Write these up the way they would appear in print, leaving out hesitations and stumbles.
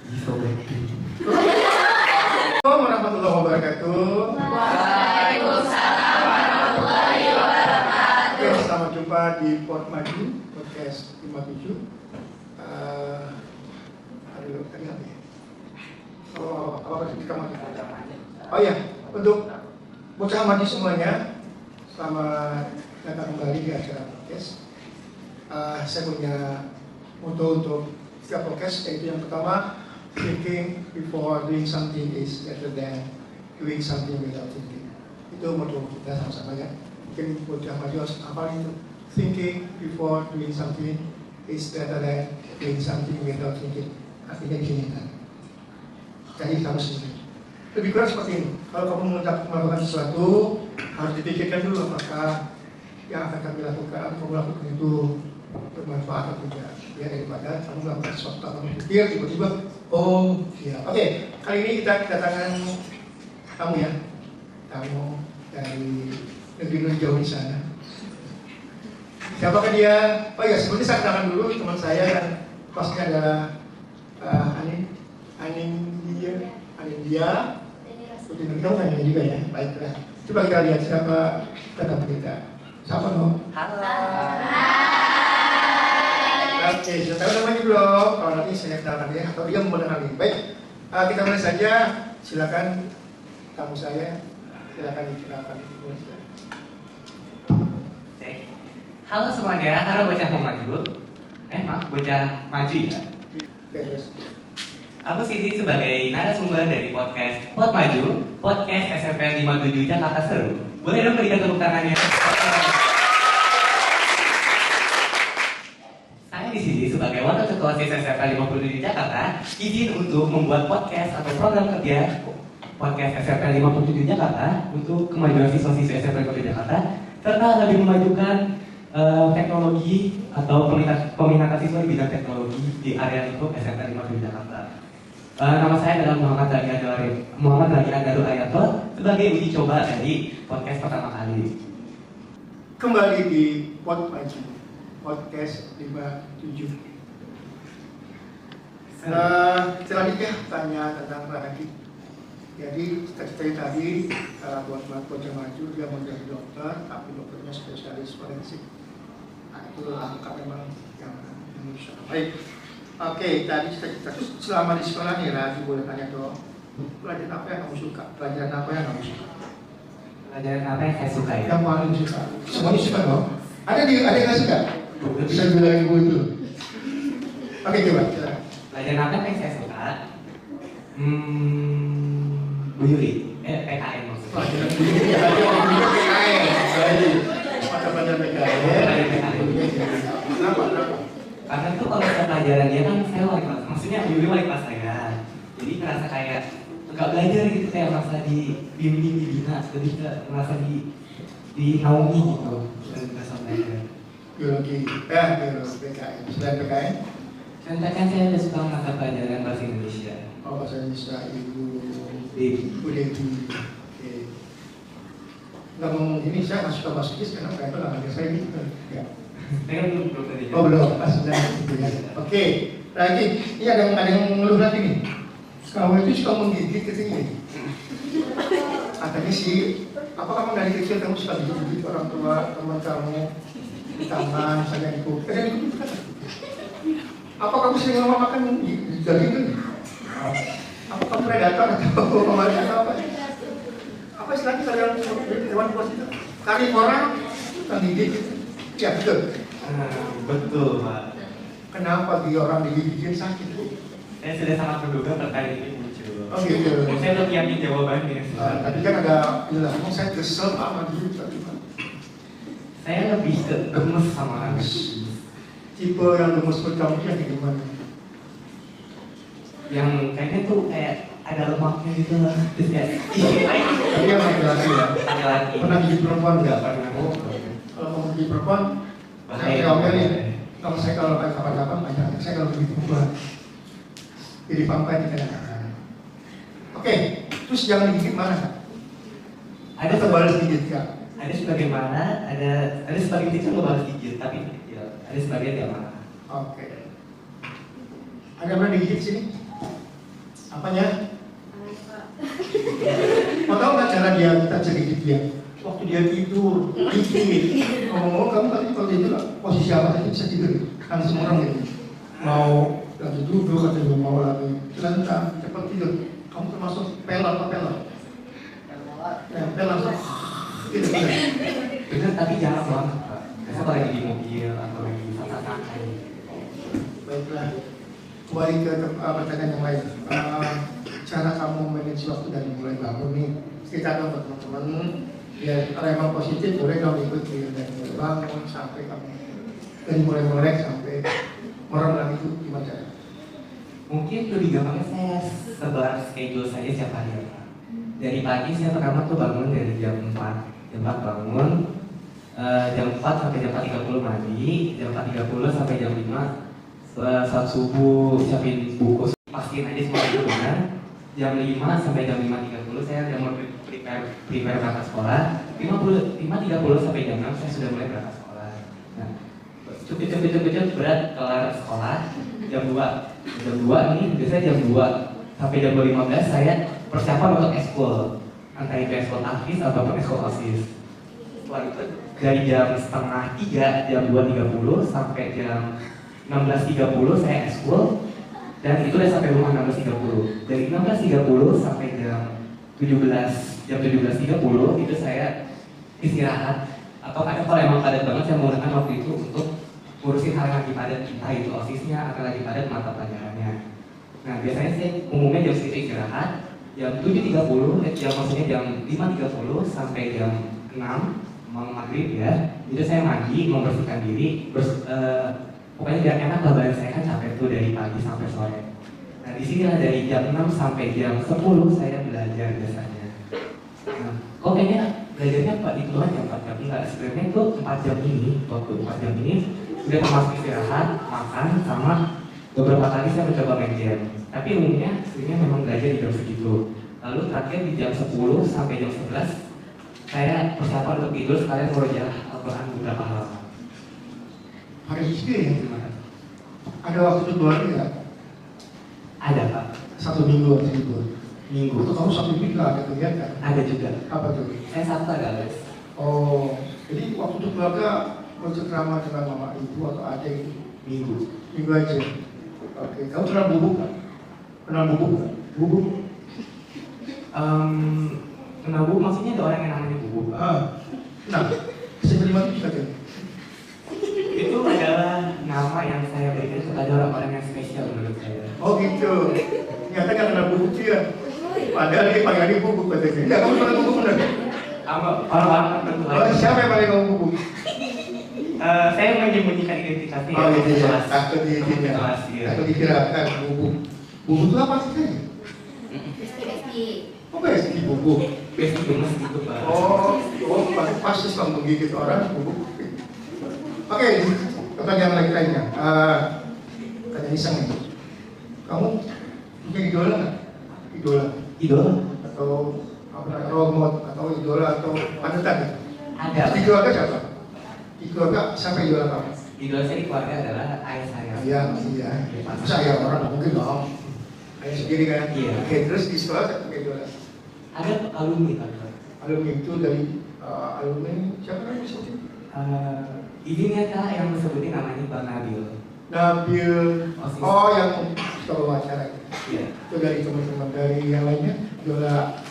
Assalamualaikum warahmatullahi wabarakatuh. Waalaikumsalam warahmatullahi wabarakatuh. Oke, selamat jumpa di Pod Maju Podcast 57. Tadi apa ya? Oh ya, untuk bocah maju semuanya, selamat datang kembali di acara podcast. Saya punya moto untuk setiap podcast, yaitu yang pertama, thinking before doing something is better than doing something without thinking. Itu moto kita sama-sama ya. Mungkin bocah maju harus apa itu? Thinking before doing something is better than doing something without thinking. Artinya gini kan. Jadi kamu sendiri. Lebih kurang seperti ini. Kalau kamu melakukan sesuatu, harus dipikirkan dulu apakah yang akan kami lakukan, kamu lakukan itu bermanfaat atau tidak. Ya, daripada kamu melakukan sesuatu kamu pikir tiba-tiba, oh iya. Oke, kali ini kita kedatangan tamu ya, tamu dari negeri jauh di sana. Siapakah dia? Oh ya, sebelumnya saya kenalkan dulu teman saya yang hostnya adalah Anindya. Kamu nanya juga ya, baiklah. Coba kita lihat siapa tetap kita. Siapa no? Halo. Oke, sudah tahu namanya belum? Kalau nanti saya kenalkan dia atau dia mengenali. Baik, kita mulai saja. Silakan tamu saya. Silakan dikenalkan. Halo semuanya, halo bocah maju. Bocah maju ya. Terus. Aku Sidi sebagai narasumber dari podcast Pod Maju, podcast SMP 57 Jakarta Seru. Boleh dong berikan tepuk tangannya. Saya di sini sebagai wakil ketua OSIS SMP 57 Jakarta, izin untuk membuat podcast atau program kerja podcast SMP 57 Jakarta untuk kemajuan siswa-siswi SMP 57 Jakarta, serta lebih memajukan teknologi atau peminatan siswa di bidang teknologi di area lingkup SMP 57 Jakarta. Nama saya adalah Muhammad Ragi Agaru Ayato sebagai uji coba dari podcast pertama kali. Kembali di Pod Maju Podcast 57. Selanjutnya tanya tentang Ragi. Jadi cita-cita tadi buat bocah maju dia mau jadi dokter, tapi dokternya spesialis forensik. Nah itu angka memang yang bisa. Baik. Oke, tadi cita-cita selama di sekolah nih Ragi boleh tanya dong. Pelajaran apa yang kamu suka? Pelajaran apa yang kamu suka? Pelajaran apa yang saya suka ya? Yang paling suka. Semuanya suka dong. Ada yang nggak suka? Bisa bilang ibu itu. Oke, coba. Pelajaran apa yang saya suka? Bu Yuri, PKN maksudnya. Pelajaran Bu Yuri, ada yang PKN. Baik. Mata pelajaran PKN. Kenapa? Karena itu kalau saya pelajaran dia kan saya wali kelas, maksudnya Bu Yuri wali kelas saya. Jadi ngerasa kayak nggak belajar gitu, kayak merasa dibimbing, dibina, lebih ke merasa dinaungi gitu. Dan merasa belajar. Biologi, PKN. Selain PKN? Contohnya saya ada suka mata pelajaran bahasa Indonesia. Oh, bahasa Indonesia, Ibu Devi. Oke. Nggak ngomong ini, saya nggak suka bahasa Inggris karena kayak itu nggak ada saya gitu. Ya. Saya kan belum tadi. Oh belum, pas sudah gitu ya. Oke, lagi, ini ada yang ngeluh lagi nih. Kamu itu suka menggigit katanya. Katanya sih, apa kamu dari kecil kamu suka digigit orang tua teman kamu di tangan, misalnya di kuku? Apa kamu sering lama makan daging kan? Apa kamu predator atau pemakan atau apa? Apa istilahnya kalau yang hewan buas itu? Karnivora, kan gigit gitu. Ya betul. Betul Pak. Kenapa dia orang digigitin sakit bu? Saya sudah sangat menduga pertanyaan ini muncul. Oh gitu. Saya belum yakin jawabannya. Tadi kan ada bilang, saya kesel sama dia tadi Pak. Saya lebih ke gemes sama anak. Tipe yang gemes pertama yang gimana? Yang kayaknya tuh kayak ada lemaknya gitu lah. Terus kayak Dia laki-laki ya? laki-laki. Pernah gigit perempuan nggak? Pernah. Oh, kalau kamu gigit perempuan, saya diomelin. Kalau kapan-kapan banyak, saya kalau gigit perempuan jadi vampire di kadang-kadang. Oke, terus jangan digigit mana Kak? Ada terbalas digit Kak? Ada sebagaimana, ada sebagian kecil ngebalas digit, tapi ya, ada sebagian yang marah. Oke. Ada yang pernah digigit sini? Apanya? Mau tahu nggak cara dia kita jadi dia? Waktu dia tidur, ngomong-ngomong kamu tadi kalau tidur posisi apa tadi bisa tidur? Kan semua orang gitu. Mau lagi duduk atau mau lagi celentang, cepat tidur. Kamu termasuk pelor apa pelor? Pelor langsung gitu. Bener, tapi jarang banget Pak. Biasa kalau lagi di mobil atau lagi santai-santai. Baiklah, kembali ke pertanyaan yang lain. Cara kamu manage waktu dari mulai bangun nih, kita dong teman-teman. Ya, kalau emang positif boleh dong ikut dari mulai bangun sampai kamu dari mulai melek sampai orang lagi itu gimana? Mungkin lebih gampangnya saya sebar schedule saja setiap hari. Dari pagi saya pertama tuh bangun dari jam 4 bangun, jam 4 sampai jam 4.30 mandi, jam 4.30 sampai jam 5 saat subuh siapin buku, pastiin aja semua itu benar. Jam 5 sampai jam 5.30 saya udah mau prepare berangkat sekolah. 5.30 sampai jam 6 saya sudah mulai berangkat sekolah. Nah, cepet berat kelar sekolah jam 2 nih, biasanya jam 2 sampai jam 2.15 saya persiapan untuk eskul, entah itu eskul aktif ataupun eskul OSIS. Setelah itu dari jam setengah 3, jam 2.30 sampai jam 16.30 saya eskul, dan itu udah sampai rumah 16.30. Dari 16.30 sampai jam 17.30 itu saya istirahat, atau kadang kalau emang padat banget saya menggunakan waktu itu untuk ngurusin hal yang lagi padat, entah itu OSISnya atau lagi padat mata pelajarannya. Nah biasanya saya umumnya jam segitu istirahat, jam 7.30, maksudnya jam 5.30 sampai jam 6 mau maghrib ya, itu saya mandi, membersihkan diri, pokoknya biar enak lah, badan saya kan capek tuh dari pagi sampai sore. Nah disinilah dari jam 6 sampai jam 10 saya belajar biasanya. Nah, kok kayaknya belajarnya itu kan jam 4 jam, enggak, sebenarnya itu 4 jam ini, waktu 4 jam ini sudah termasuk istirahat, makan, sama beberapa kali saya mencoba main game. Tapi umumnya sebenarnya memang belajar di jam segitu. Lalu terakhir di jam 10 sampai jam 11 saya persiapan untuk tidur sekalian merujak Al-Quran beberapa halaman. Hari ini ya? Ada waktu kedua ya? Ada Pak. 1 minggu atau 2 minggu. Itu kamu 1 minggu ada kegiatan? Ada juga. Apa tuh? Saya Sabtu ada les. Oh, jadi waktu itu keluarga bercengkrama dengan mama ibu atau adik Minggu aja. Oke, kamu kenal bubuk kan? Kenal bubuk kan? Bubuk? Kenal bubuk maksudnya ada orang yang namanya bubuk. Nah, saya terima itu saja. Itu adalah nama yang saya berikan kepada orang-orang yang spesial menurut saya. Oh gitu. Ternyata kan kenal bubuk dia. Padahal dia panggilnya bubuk katanya. Enggak, kamu kenal bubuk benar? Orang-orang tertentu. Oh, siapa yang paling kamu bubuk? Saya menyembunyikan identitasnya. Oh gitu ya. Takut dikira kan bubuk. Bubuk itu apa sih kayaknya? Oh, besti bubuk. Besti gemes gitu Pak. Oh, pasti kalau menggigit orang bubuk. Oke, pertanyaan lagi lainnya. Tanya iseng nih. Kamu punya idola nggak? Idola? Atau apa namanya, role model atau idola atau panutan? Ada. Di keluarga siapa? Di keluarga siapa idola kamu? Idola saya di keluarga adalah ayah saya. Iya, iya. Masa ayah orang nggak mungkin dong. Ayah sendiri kan? Iya. Oke, terus di sekolah siapa idola? Ada alumni Pak. Alumni itu dari alumni siapa namanya disebut? Izinnya Kak yang disebutin namanya Bang Nabil. Nabil. Oh, yang suka wawancara. Iya. Itu dari teman-teman dari yang lainnya, idola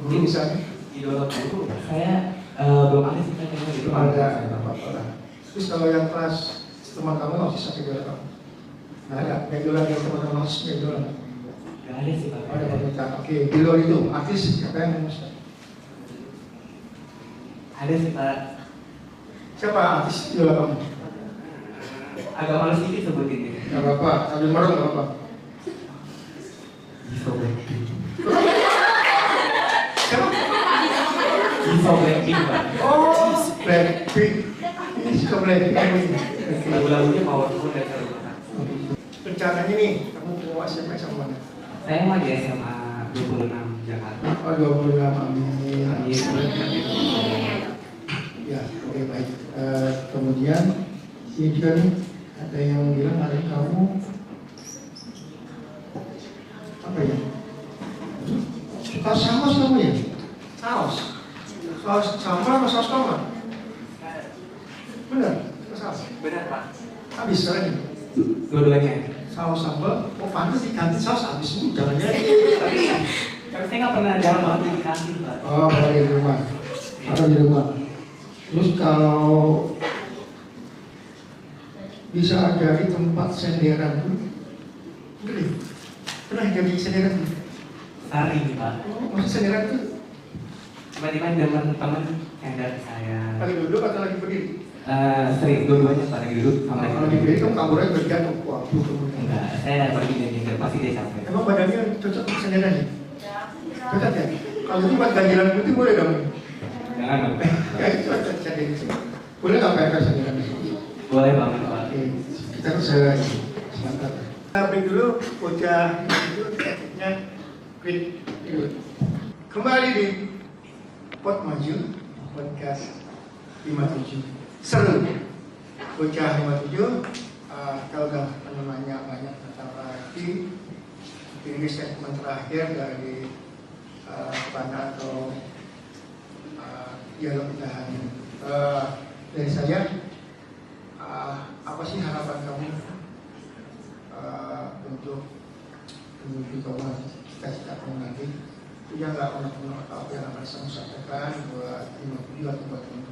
guru misalnya. Idola guru saya belum ada sih kayaknya gitu. Belum ada, apa-apa lah. Terus kalau yang kelas teman kamu masih sampai idola kamu? Nah, ada idola yang teman-teman masih idola. Gak ada sih Pak. Ada pernikahan. Oke, di luar itu artis siapa yang masuk? Ada sih Pak. Siapa artis idola kamu? Agak malu sedikit sebutin ya. Gak apa-apa, sambil marung gak apa-apa. Iso Blackpink. Siapa? Iso Blackpink Pak. Oh, Blackpink. Ini suka Blackpink. Lagu-lagunya powerful dan seru banget. Rencananya nih, kamu mau SMA sama mana? Saya mah di SMA 26 Jakarta. Oh, 26, amin. Amin. Ya, oke baik. Kemudian ini juga nih ada yang bilang ada kamu apa ya? Saus saus kamu ya? Saus sambal atau saus tomat? Benar? Saus? Benar Pak. Habis sekarang ini? Dua-duanya. Saus sambal, oh pantas diganti saus habis ini jangan jadi. Tapi saya nggak pernah jalan waktu di kantin Pak. Oh, kalau di rumah. Atau di rumah. Terus kalau bisa ada di tempat senderan tuh, gede. Pernah jadi senderan tuh? Sari Pak. Oh, maksud senderan tuh Tiba-tiba zaman teman yang dari saya. lagi duduk atau lagi berdiri? Sering dua-duanya Pak, lagi duduk sama Kalau lagi berdiri kamu kaburnya berjatuh. Wah, enggak, saya pergi dan nyender, pasti dia capek. emang badannya cocok untuk senderan ya? Cocok ya? Kalau itu buat ganjilan putih boleh dong? Jangan dong. Kayak cocok senderan. Boleh nggak pakai senderan? Boleh banget Pak. Oke, kita semangat. Kita break dulu, bocah itu tekniknya break dulu. Kembali di Pot Maju Podcast 57. Seru. Bocah 57, kita udah menemanya banyak tentang lagi. Ini statement terakhir dari Pana atau dialog kita hari ini. Dari saya, apa sih harapan kamu untuk menuju ke cita-cita kamu nanti? Punya nggak unek-unek atau apa yang akan saya sampaikan buat 57 atau buat teman?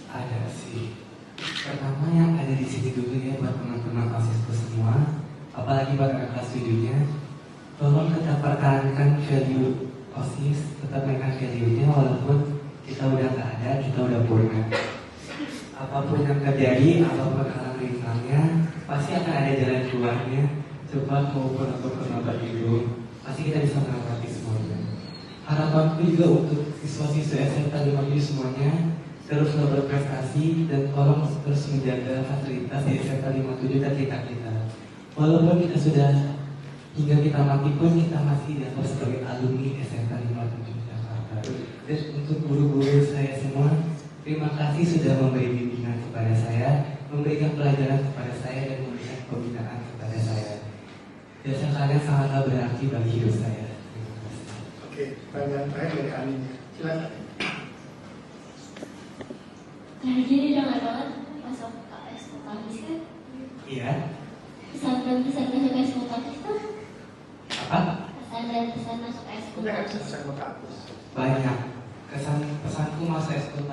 Ada sih. Pertama yang ada di sini dulu ya buat teman-teman OSISku semua, apalagi buat anak kelas 7-nya, tolong tetap pertahankan value OSIS, tetap mainkan value-nya walaupun kita udah nggak ada, kita udah purna. Apapun yang terjadi, apapun halang rintannya, pasti akan ada jalan keluarnya. Cepat maupun ataupun lambat itu, pasti kita bisa melewati semuanya. Harapanku juga untuk siswa-siswa SMK 57 semuanya terus berprestasi dan tolong terus menjaga fasilitas di SMK 57 dan kita. Walaupun kita sudah hingga kita mati pun kita masih dianggap sebagai alumni SMK 57 Jakarta. Dan untuk guru-guru saya semua, terima kasih sudah memberi bimbingan kepada saya, memberikan pelajaran kepada saya dan memberikan pembinaan kepada saya. Jasa kalian sangatlah berarti bagi hidup saya. Terima kasih. Oke, pertanyaan terakhir dari Ali. Silakan. Nah, jadi udah nggak banget masuk KS Kotakis kan? Iya. Pesan-pesan masuk KS Kotakis tuh? Apa? Pesan masuk KS Punya kan Kotakis. pesan Kotakis? Banyak. Pesanku masa ekskul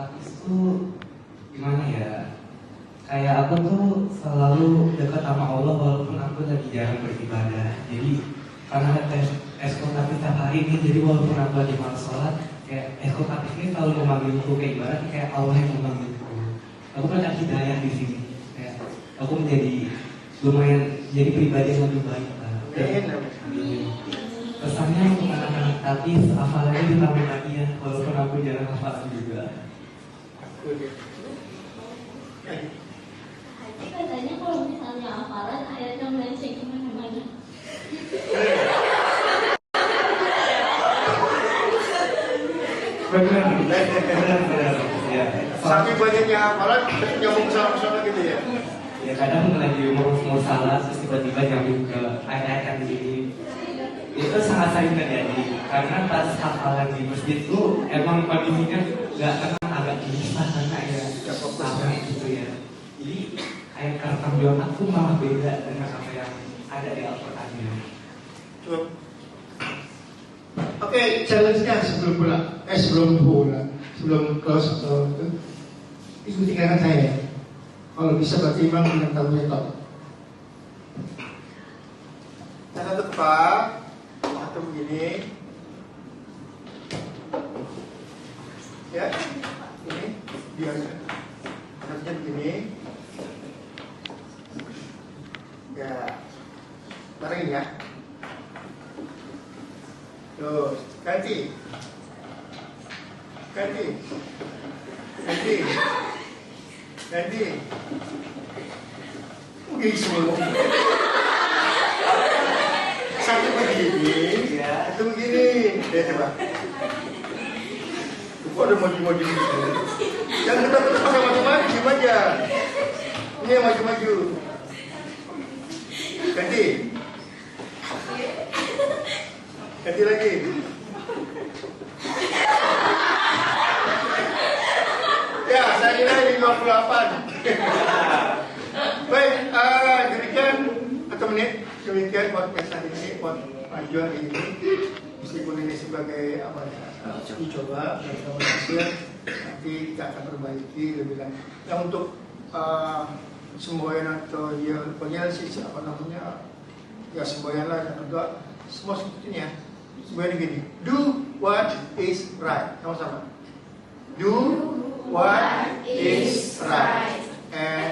tuh gimana ya? Kayak aku tuh selalu dekat sama Allah walaupun aku lagi jarang beribadah. Jadi karena ekskul tiap hari ini, jadi walaupun aku lagi malas sholat, kayak ekskul ini selalu memanggilku, kayak ibarat kayak Allah yang memanggilku. Aku pernah hidayah di sini. Kayak aku menjadi lumayan jadi pribadi yang lebih baik lah. Amin. Pesannya untuk anak-anak tapi hafalannya ditambah lagi ya, walaupun aku jarang hafalan juga. Aku dia. Haji katanya kalau misalnya hafalan ayatnya melenceng kemana-mana. Benar. Ya. Sapi banyaknya hafalan nyambung sama gitu ya. Ya kadang lagi umur salah terus tiba-tiba nyambung ke ayat-ayat yang di sini. Itu sangat sering terjadi karena pas hafalan di masjid itu emang kondisinya nggak tenang, agak gelisah karena ya apa gitu ya. Jadi kayak karakter di otak tuh malah beda dengan apa yang ada di Al-Qur'annya. Oke, challenge-nya sebelum close atau itu ikuti kanan saya. Kalau bisa berarti Imam yang tahu metode. Satu tepat, satu begini. Ya, ini biarnya. Harusnya begini. Ya, barengin ya. Terus, ganti. Begini semua. Satu begini, satu begini. Ya, coba. Kok ada maju-maju gitu. Jangan kita terus pakai maju-maju, diam aja. Ini yang maju-maju. Ganti. Ganti lagi. Ya, saya kira 58. Baik, demikian atau menit demikian podcast hari ini, podcast hari ini. Meskipun ini sebagai apa ya, uji coba dan hasil, nanti kita akan perbaiki lebih lanjut. Yang untuk semboyan atau ya pokoknya sih apa namanya ya semboyan lah yang kedua semua sebetulnya semboyan gini, do what is right, sama-sama, do what is right and